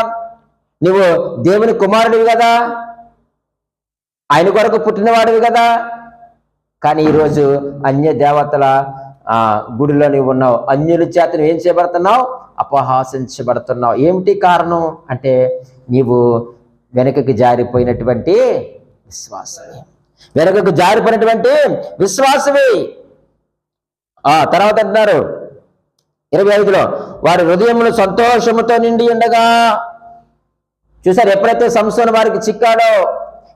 నువ్వు దేవుని కుమారుడివి కదా, ఆయన కొరకు పుట్టినవాడివి కదా. కానీ ఈరోజు అన్య దేవతల గుడిలో నువ్వు ఉన్నావు. అన్యుల చేత నువ్వు ఏం చేయబడుతున్నావు? అపహాసించబడుతున్నావు. ఏమిటి కారణం అంటే నీవు వెనుకకి జారిపోయినటువంటి విశ్వాసమే, వెనుకకు జారిపోయినటువంటి విశ్వాసమే. తర్వాత అంటున్నారు 25లో, వారి హృదయములు సంతోషముతో నిండి ఉండగా. చూసారు, ఎప్పుడైతే సంసోను వారికి చిక్కాడో,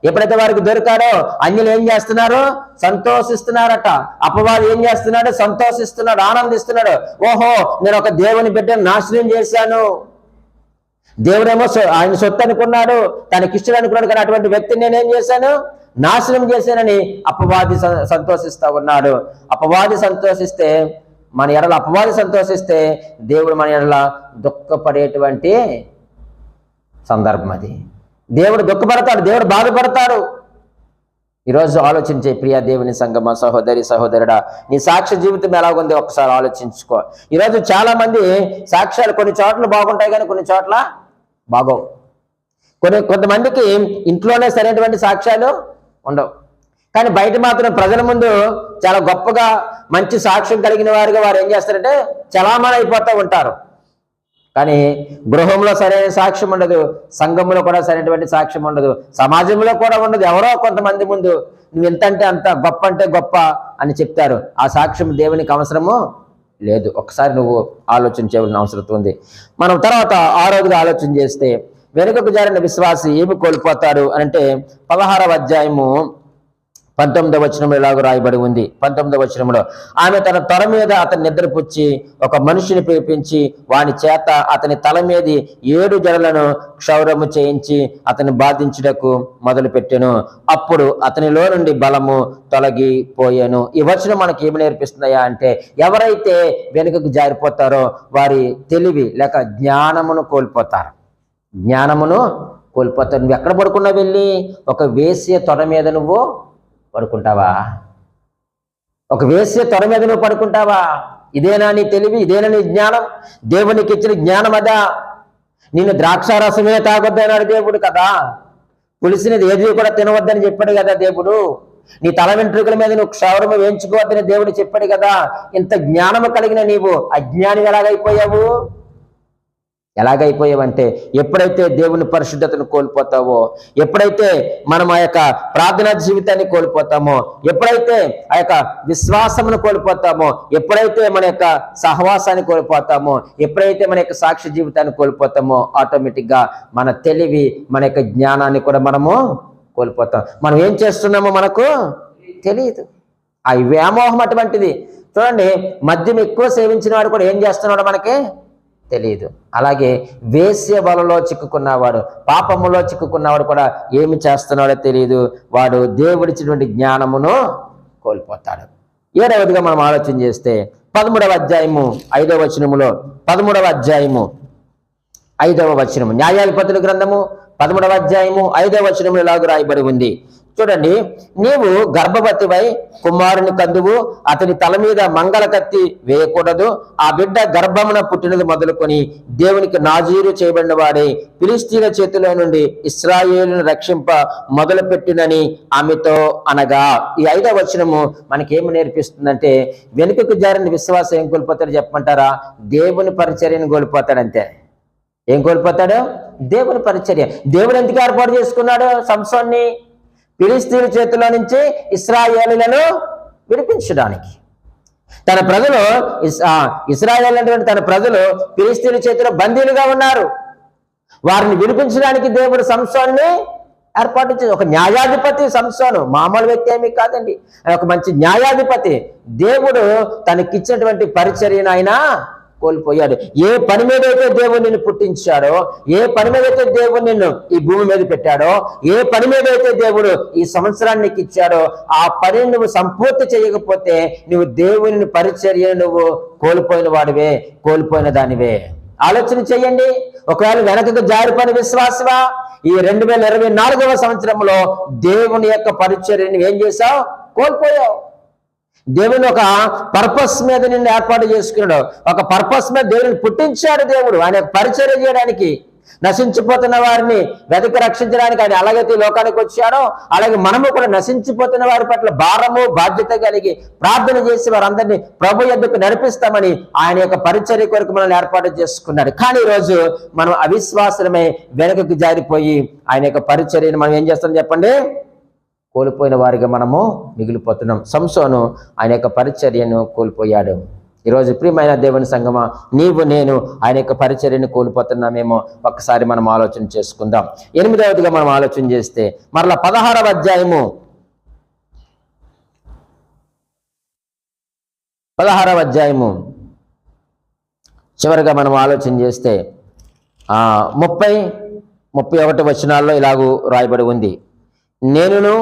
ఎప్పుడైతే వారికి దొరికాడో, అన్యులు ఏం చేస్తున్నారు? సంతోషిస్తున్నారట. అపవాది ఏం చేస్తున్నాడు? సంతోషిస్తున్నాడు, ఆనందిస్తున్నాడు. ఓహో, నేను ఒక దేవుని బిడ్డను నాశనం చేశాను. దేవుడేమో ఆయన సొత్తు అనుకున్నాడు, తనకిష్టం అనుకున్నాడు, కానీ అటువంటి వ్యక్తిని నేనేం చేశాను? నాశనం చేశానని అపవాది సంతోషిస్తా ఉన్నాడు. అపవాది సంతోషిస్తే మన ఎడల, అపవాది సంతోషిస్తే దేవుడు మన ఎడల దుఃఖపడేటువంటి సందర్భం అది. దేవుడు దుఃఖపడతాడు, దేవుడు బాధపడతాడు. ఈరోజు ఆలోచించే ప్రియా దేవుని సంగమ, సహోదరి సహోదరుడా, నీ సాక్ష్య జీవితం ఎలాగుంది ఒకసారి ఆలోచించుకో. ఈరోజు చాలా మంది సాక్ష్యాలు కొన్ని చోట్ల బాగుంటాయి కానీ కొన్ని చోట్ల బాగోవు. కొంతమందికి ఇంట్లోనే సరైనటువంటి సాక్ష్యాలు ఉండవు, కానీ బయట మాత్రం ప్రజల ముందు చాలా గొప్పగా మంచి సాక్ష్యం కలిగిన వారుగా వారు ఏం చేస్తారంటే చలామణి అయిపోతూ ఉంటారు. కానీ గృహంలో సరైన సాక్ష్యం ఉండదు, సంఘంలో కూడా సరైనటువంటి సాక్ష్యం ఉండదు, సమాజంలో కూడా ఉండదు. ఎవరో కొంతమంది ముందు నువ్వు ఎంత అంటే అంత, గొప్ప అంటే గొప్ప అని చెప్తారు. ఆ సాక్ష్యం దేవునికి అవసరము లేదు. ఒకసారి నువ్వు ఆలోచన చేయవలసిన అవసరం ఉంది. మనం తర్వాత 6వదిగా ఆలోచన చేస్తే వెనుకకు జారిన విశ్వాసి ఏమి కోల్పోతాడు అంటే 16వ అధ్యాయము 19వ వచనంలో ఇలాగ రాయబడి ఉంది. 19వ వచనంలో, ఆమె తన తల మీద అతని నిద్రపుచ్చి ఒక మనిషిని పిలిపించి వాని చేత అతని తల మీద 7 జడలను క్షౌరము చేయించి అతని బాధించుటకు మొదలు పెట్టెను. అప్పుడు అతనిలో నుండి బలము తొలగిపోయాను. ఈ వచనం మనకి ఏమి నేర్పిస్తున్నాయా అంటే, ఎవరైతే వెనుకకు జారిపోతారో వారి తెలివి లేక జ్ఞానమును కోల్పోతారు. జ్ఞానమును కోల్పోతారు. నువ్వు ఎక్కడ పడుకున్నావు? వెళ్ళి ఒక వేశ్య తొడ మీద నువ్వు పడుకుంటావా? ఒక వేశ్య తొడ మీద నువ్వు పడుకుంటావా? ఇదేనా నీ తెలివి? ఇదేనా నీ జ్ఞానం? దేవునికి ఇచ్చిన జ్ఞానం అదా? నిన్ను ద్రాక్షారసమే తాగొద్దన్నాడు దేవుడు కదా, పులిసినది ఏది కూడా తినవద్దని చెప్పాడు కదా దేవుడు. నీ తల వెంట్రుకల మీద నువ్వు క్షౌరము వేయించుకోవద్దని దేవుడు చెప్పాడు కదా. ఇంత జ్ఞానము కలిగిన నీవు అజ్ఞాని ఎలాగైపోయావు? ఎలాగైపోయావంటే, ఎప్పుడైతే దేవుని పరిశుద్ధతను కోల్పోతావో, ఎప్పుడైతే మనం ఆ యొక్క ప్రార్థనా జీవితాన్ని కోల్పోతామో, ఎప్పుడైతే ఆ యొక్క విశ్వాసమును కోల్పోతామో, ఎప్పుడైతే మన యొక్క సహవాసాన్ని కోల్పోతామో, ఎప్పుడైతే మన యొక్క సాక్షి జీవితాన్ని కోల్పోతామో, ఆటోమేటిక్గా మన తెలివి, మన యొక్క జ్ఞానాన్ని కూడా మనము కోల్పోతాం. మనం ఏం చేస్తున్నామో మనకు తెలియదు. ఆ వ్యామోహం అటువంటిది. చూడండి, మద్యం ఎక్కువ సేవించిన వాడు కూడా ఏం చేస్తున్నాడో మనకి తెలియదు. అలాగే వేశ్య వలలో చిక్కుకున్నవాడు, పాపములో చిక్కుకున్నవాడు కూడా ఏమి చేస్తున్నాడో తెలియదు. వాడు దేవుడిచ్చినటువంటి జ్ఞానమును కోల్పోతాడు. ఏడవదిగా మనం ఆలోచన చేస్తే 13వ అధ్యాయము 5వ వచనములో 13వ అధ్యాయము 5వ వచనము, న్యాయాధిపతుల గ్రంథము 13వ అధ్యాయము 5వ వచనములో ఇలాగ రాయబడి ఉంది. చూడండి, నీవు గర్భవతివై కుమారుని కందువు, అతని తల మీద మంగళ కత్తి వేయకూడదు. ఆ బిడ్డ గర్భమున పుట్టినది మొదలుకొని దేవునికి నాజీరు చేయబడిన వాడే ఫిలిష్తీయుల చేతిలో నుండి ఇశ్రాయేలును రక్షింప మొదలుపెట్టినని ఆమెతో అనగా. ఈ 5వ వచనము మనకేమి నేర్పిస్తుందంటే, వెనుకకు జారిన విశ్వాసం ఏం కోల్పోతాడు చెప్పమంటారా? దేవుని పరిచర్యను కోల్పోతాడంతే. ఏం కోల్పోతాడు? దేవుని పరిచర్య. దేవుడు ఎందుకు ఏర్పాటు చేసుకున్నాడు సంసోన్ని? ఫిలిష్తీయుల చేతిలో నుంచి ఇశ్రాయేలులను విడిపించడానికి. తన ప్రజలు ఇశ్రాయేలు అనేటువంటి తన ప్రజలు ఫిలిష్తీయుల చేతిలో బందీలుగా ఉన్నారు. వారిని విడిపించడానికి దేవుడు సంసోన్ని ఏర్పాటు చేసి, ఒక న్యాయాధిపతి సంసోను, మామూలు వ్యక్తి ఏమీ కాదండి, ఒక మంచి న్యాయాధిపతి. దేవుడు తనకిచ్చినటువంటి పరిచర్యను ఆయన కోల్పోయాడు. ఏ పని మీద అయితే దేవుడు నిన్ను పుట్టించాడో, ఏ పని మీద అయితే దేవుడు నిన్ను ఈ భూమి మీద పెట్టాడో, ఏ పని మీద అయితే దేవుడు ఈ సంవత్సరాన్ని నీకు ఇచ్చాడో, ఆ పనిని నువ్వు సంపూర్తి చేయకపోతే నువ్వు దేవుని పరిచర్యను నువ్వు కోల్పోయిన వాడివే, కోల్పోయిన దానివే. ఆలోచన చెయ్యండి. ఒకవేళ వెనకకు జారిపోయిన విశ్వాసవా, ఈ 2024వ సంవత్సరంలో దేవుని యొక్క పరిచర్యను ఏం చేశావు? కోల్పోయావు. దేవుని ఒక పర్పస్ మీద నిన్ను ఏర్పాటు చేసుకున్నాడు. ఒక పర్పస్ మీద దేవుడిని పుట్టించాడు. దేవుడు ఆయన పరిచర్య చేయడానికి, నశించిపోతున్న వారిని వెతకి రక్షించడానికి ఆయన ఎలాగైతే లోకానికి వచ్చాడో, అలాగే మనము కూడా నశించిపోతున్న వారి పట్ల భారము బాధ్యత కలిగి ప్రార్థన చేసి వారందరినీ ప్రభు యొద్దకు నడిపిస్తామని ఆయన యొక్క పరిచర్య కొరకు మనల్ని ఏర్పాటు చేసుకున్నాడు. కానీ ఈరోజు మనం అవిశ్వాసమే వెనుకకు జారిపోయి ఆయన యొక్క పరిచర్యను మనం ఏం చేస్తాం చెప్పండి? కోల్పోయిన వారిగా మనము మిగిలిపోతున్నాం. సంసోను ఆయన యొక్క పరిచర్యను కోల్పోయాడు. ఈరోజు ప్రియమైన దేవుని సంగమా, నీవు నేను ఆయన యొక్క పరిచర్యను కోల్పోతున్నామేమో ఒక్కసారి మనం ఆలోచన చేసుకుందాం. 8వదిగా మనం ఆలోచన చేస్తే మరలా 16వ అధ్యాయము 16వ అధ్యాయము చివరిగా మనం ఆలోచన చేస్తే 30-31 వచనాల్లో ఇలాగూ రాయబడి ఉంది. నేనును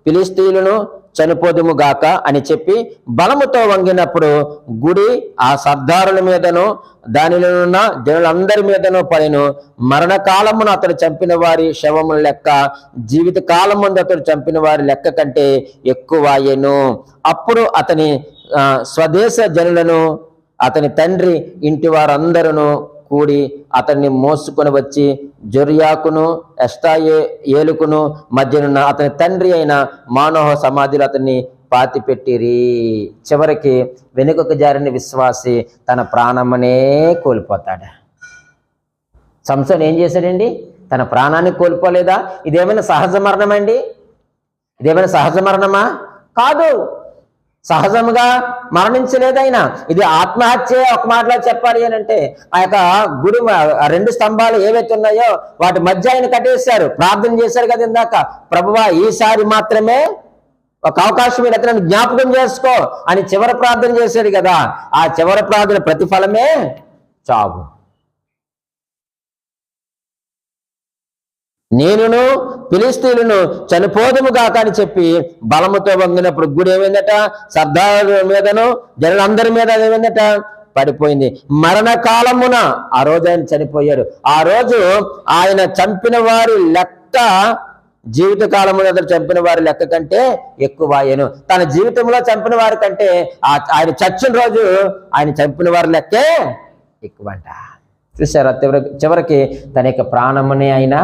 ఫిలిష్తీయులను చనిపోదుము గాక అని చెప్పి బలముతో వంగినప్పుడు గుడి ఆ సర్దారుల మీదను దానిలోనున్న జనులందరి మీదను పడెను. మరణకాలమును అతడు చంపిన వారి శవముల లెక్క జీవిత కాలం ముందు అతడు చంపిన వారి లెక్క కంటే ఎక్కువయ్యెను. అప్పుడు అతని స్వదేశ జనులను అతని తండ్రి ఇంటి వారందరూ కూడి అతన్ని మోసుకొని వచ్చి జొర్యాకును ఎష్టాయేలుకును మధ్యనున్న అతని తండ్రి అయిన మానోహ సమాధిలో అతన్ని పాతిపెట్టిరి. చివరికి వెనుకకు జారిన విశ్వాసి తన ప్రాణమునే కోల్పోతాడు. సంసోను ఏం చేశాడండి? తన ప్రాణాన్ని కోల్పోలేదా? ఇదేమైనా సహజ మరణమండి? ఇదేమైనా సహజ మరణమా? కాదు, సహజంగా మరణించలేదైనా. ఇది ఆత్మహత్య. ఒక మాటలో చెప్పాలి అని అంటే, ఆ యొక్క గుడి 2 స్తంభాలు ఏవైతే ఉన్నాయో వాటి మధ్య ఆయన కట్టేశారు. ప్రార్థన చేశారు కదా ఇందాక, ప్రభువా ఈసారి మాత్రమే ఒక అవకాశం మీద నన్ను జ్ఞాపకం చేసుకో అని చివరి ప్రార్థన చేశాడు కదా. ఆ చివరి ప్రార్థన ప్రతిఫలమే చావు. నేనును ఫిలిష్తీయులను చనిపోదుము గాక అని చెప్పి బలముతో వంగినప్పుడు గుడి ఏమైందట? సర్దారుల మీదను జనులందరి మీద ఏమైందట? పడిపోయింది. మరణకాలమున ఆ రోజు ఆయన చనిపోయాడు. ఆ రోజు ఆయన చంపిన వారి లెక్క జీవిత కాలమున అతను చంపిన వారి లెక్క కంటే ఎక్కువయ్యను. తన జీవితంలో చంపిన వారి కంటే ఆయన చచ్చిన రోజు ఆయన చంపిన వారి లెక్కే ఎక్కువంట. చూసారా? చివరికి తన యొక్క ప్రాణమునే ఆయన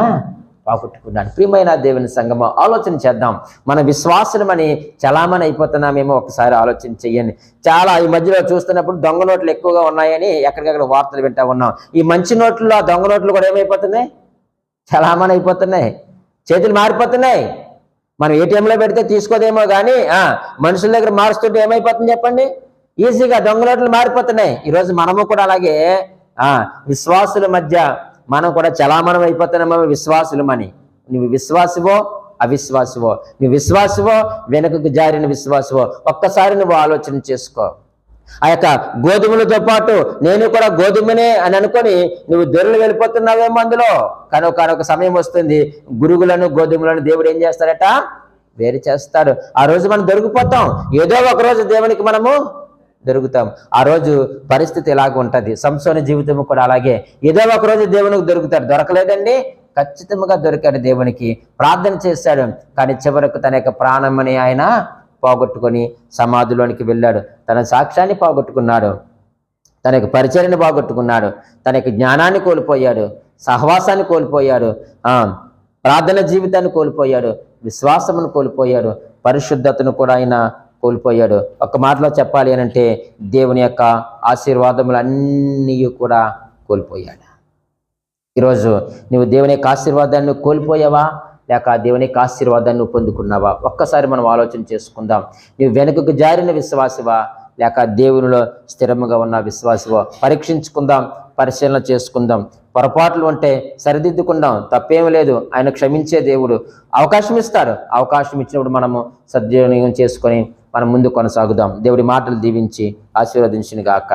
పోగొట్టుకున్నాడు. ప్రియమైన దేవుని సంగమా, ఆలోచన చేద్దాం. మన విశ్వాసమని చలామణి అయిపోతున్నామేమో ఒకసారి ఆలోచన చెయ్యండి. చాలా ఈ మధ్యలో చూస్తున్నప్పుడు దొంగ నోట్లు ఎక్కువగా ఉన్నాయని ఎక్కడికక్కడ వార్తలు వింటా ఉన్నాం. ఈ మంచి నోట్లు ఆ దొంగ నోట్లు కూడా ఏమైపోతున్నాయి? చలామణి అయిపోతున్నాయి, చేతులు మారిపోతున్నాయి. మనం ఏటీఎంలో పెడితే తీసుకోదేమో కానీ మనుషుల దగ్గర మారుస్తుంటే ఏమైపోతుంది చెప్పండి? ఈజీగా దొంగ నోట్లు మారిపోతున్నాయి. ఈరోజు మనము కూడా అలాగే విశ్వాసుల మధ్య మనం కూడా చలామణం అయిపోతున్నామో విశ్వాసులమని. నువ్వు విశ్వాసివో అవిశ్వాసివో, నువ్వు విశ్వాసివో వెనుకకు జారిన విశ్వాసివో, ఒక్కసారి నువ్వు ఆలోచన చేసుకో. ఆ యొక్క గోధుమలతో పాటు నేను కూడా గోధుమనే అని అనుకొని నువ్వు దొరలు వెళ్ళిపోతున్నావేమో అందులో. కానీ ఒక సమయం వస్తుంది, గురుగులను గోధుమలను దేవుడు ఏం చేస్తాడట? వేరు చేస్తాడు. ఆ రోజు మనం దొరికిపోతాం. ఏదో ఒక రోజు దేవునికి మనము దొరుకుతాం. ఆ రోజు పరిస్థితి ఎలాగ ఉంటుంది. సంసోను జీవితం కూడా అలాగే. ఏదో ఒక రోజు దేవునికి దొరుకుతాడు. దొరకలేదండి, ఖచ్చితంగా దొరికాడు. దేవునికి ప్రార్థన చేశాడు, కానీ చివరకు తన యొక్క ప్రాణమని ఆయన పోగొట్టుకొని సమాధిలోనికి వెళ్ళాడు. తన సాక్ష్యాన్ని పోగొట్టుకున్నాడు, తన యొక్క పరిచర్యను పోగొట్టుకున్నాడు, తన యొక్క జ్ఞానాన్ని కోల్పోయాడు, సహవాసాన్ని కోల్పోయాడు, ప్రార్థన జీవితాన్ని కోల్పోయాడు, విశ్వాసమును కోల్పోయాడు, పరిశుద్ధతను కూడా ఆయన కోల్పోయాడు. ఒక మాటలో చెప్పాలి అనంటే దేవుని యొక్క ఆశీర్వాదములన్నీ కూడా కోల్పోయాడు. ఈరోజు నువ్వు దేవుని యొక్క ఆశీర్వాదాన్ని కోల్పోయావా, లేక దేవుని యొక్క ఆశీర్వాదాన్ని పొందుకున్నావా? ఒక్కసారి మనం ఆలోచన చేసుకుందాం. నువ్వు వెనుకకు జారిన విశ్వాసివా, లేక దేవునిలో స్థిరముగా ఉన్న విశ్వాసివా? పరీక్షించుకుందాం, పరిశీలన చేసుకుందాం. పొరపాట్లు ఉంటే సరిదిద్దుకుందాం, తప్పేమీ లేదు. ఆయన క్షమించే దేవుడు. అవకాశం ఇస్తాడు. అవకాశం ఇచ్చినప్పుడు మనము సద్వినియోగం చేసుకొని మనం ముందు కొనసాగుదాం. దేవుడి మాటలు దీవించి ఆశీర్వదించును గాక.